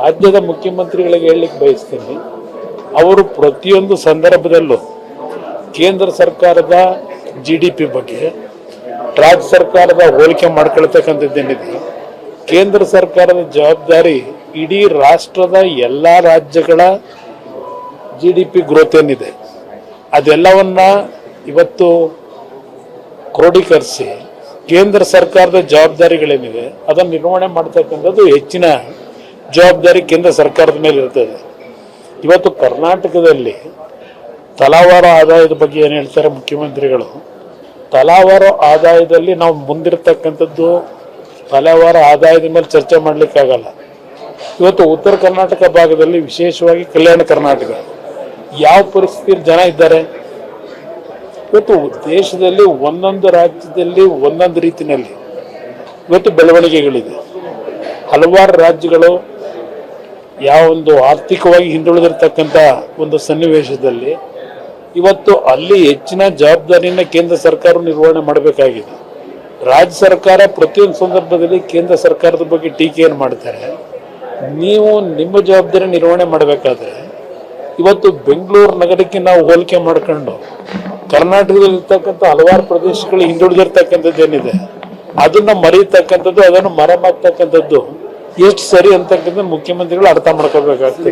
ರಾಜ್ಯದ ಮುಖ್ಯಮಂತ್ರಿಗಳಿಗೆ ಹೇಳಲಿಕ್ಕೆ ಬಯಸ್ತೀನಿ, ಅವರು ಪ್ರತಿಯೊಂದು ಸಂದರ್ಭದಲ್ಲೂ ಕೇಂದ್ರ ಸರ್ಕಾರದ GDP ಬಗ್ಗೆ ರಾಜ್ಯ ಸರ್ಕಾರದ ಹೋಲಿಕೆ ಮಾಡ್ಕೊಳ್ತಕ್ಕಂಥದ್ದೇನಿದೆ, ಕೇಂದ್ರ ಸರ್ಕಾರದ ಜವಾಬ್ದಾರಿ ಇಡೀ ರಾಷ್ಟ್ರದ ಎಲ್ಲ ರಾಜ್ಯಗಳ GDP ಗ್ರೋತ್ ಏನಿದೆ ಅದೆಲ್ಲವನ್ನ ಇವತ್ತು ಕ್ರೋಢೀಕರಿಸಿ ಕೇಂದ್ರ ಸರ್ಕಾರದ ಜವಾಬ್ದಾರಿಗಳೇನಿವೆ ಅದನ್ನು ನಿರ್ವಹಣೆ ಮಾಡ್ತಕ್ಕಂಥದ್ದು ಹೆಚ್ಚಿನ ಜವಾಬ್ದಾರಿ ಕೇಂದ್ರ ಸರ್ಕಾರದ ಮೇಲೆ ಇರ್ತದೆ. ಇವತ್ತು ಕರ್ನಾಟಕದಲ್ಲಿ ತಲಾವಾರು ಆದಾಯದ ಬಗ್ಗೆ ಏನು ಹೇಳ್ತಾರೆ ಮುಖ್ಯಮಂತ್ರಿಗಳು, ತಲಾವಾರು ಆದಾಯದಲ್ಲಿ ನಾವು ಮುಂದಿರ್ತಕ್ಕಂಥದ್ದು ತಲಾವಾರು ಆದಾಯದ ಮೇಲೆ ಚರ್ಚೆ ಮಾಡಲಿಕ್ಕಾಗಲ್ಲ. ಇವತ್ತು ಉತ್ತರ ಕರ್ನಾಟಕ ಭಾಗದಲ್ಲಿ ವಿಶೇಷವಾಗಿ ಕಲ್ಯಾಣ ಕರ್ನಾಟಕ ಯಾವ ಪರಿಸ್ಥಿತಿಯಲ್ಲಿ ಜನ ಇದ್ದಾರೆ, ಇವತ್ತು ದೇಶದಲ್ಲಿ ಒಂದೊಂದು ರಾಜ್ಯದಲ್ಲಿ ಒಂದೊಂದು ರೀತಿಯಲ್ಲಿ ಇವತ್ತು ಬೆಳವಣಿಗೆಗಳಿದೆ. ಹಲವಾರು ರಾಜ್ಯಗಳು ಯಾವ ಒಂದು ಆರ್ಥಿಕವಾಗಿ ಹಿಂದುಳಿದಿರ್ತಕ್ಕಂಥ ಒಂದು ಸನ್ನಿವೇಶದಲ್ಲಿ ಇವತ್ತು ಅಲ್ಲಿ ಹೆಚ್ಚಿನ ಜವಾಬ್ದಾರಿಯನ್ನು ಕೇಂದ್ರ ಸರ್ಕಾರ ನಿರ್ವಹಣೆ ಮಾಡಬೇಕಾಗಿದೆ. ರಾಜ್ಯ ಸರ್ಕಾರ ಪ್ರತಿಯೊಂದು ಸಂದರ್ಭದಲ್ಲಿ ಕೇಂದ್ರ ಸರ್ಕಾರದ ಬಗ್ಗೆ ಟೀಕೆಯನ್ನು ಮಾಡ್ತಾರೆ. ನೀವು ನಿಮ್ಮ ಜವಾಬ್ದಾರಿ ನಿರ್ವಹಣೆ ಮಾಡಬೇಕಾದ್ರೆ ಇವತ್ತು ಬೆಂಗಳೂರು ನಗರಕ್ಕೆ ನಾವು ಹೋಲಿಕೆ ಮಾಡ್ಕೊಂಡು ಕರ್ನಾಟಕದಲ್ಲಿ ಇರ್ತಕ್ಕಂಥ ಹಲವಾರು ಪ್ರದೇಶಗಳು ಹಿಂದುಳಿದಿರ್ತಕ್ಕಂಥದ್ದು ಏನಿದೆ ಅದನ್ನ ಮರೀತಕ್ಕಂಥದ್ದು, ಅದನ್ನು ಮರೆಮಾಕ್ತಕ್ಕಂಥದ್ದು ಎಷ್ಟು ಸರಿ ಅಂತಕ್ಕಂಥ ಮುಖ್ಯಮಂತ್ರಿಗಳು ಅರ್ಥ ಮಾಡ್ಕೋಬೇಕಾಗ್ತದೆ.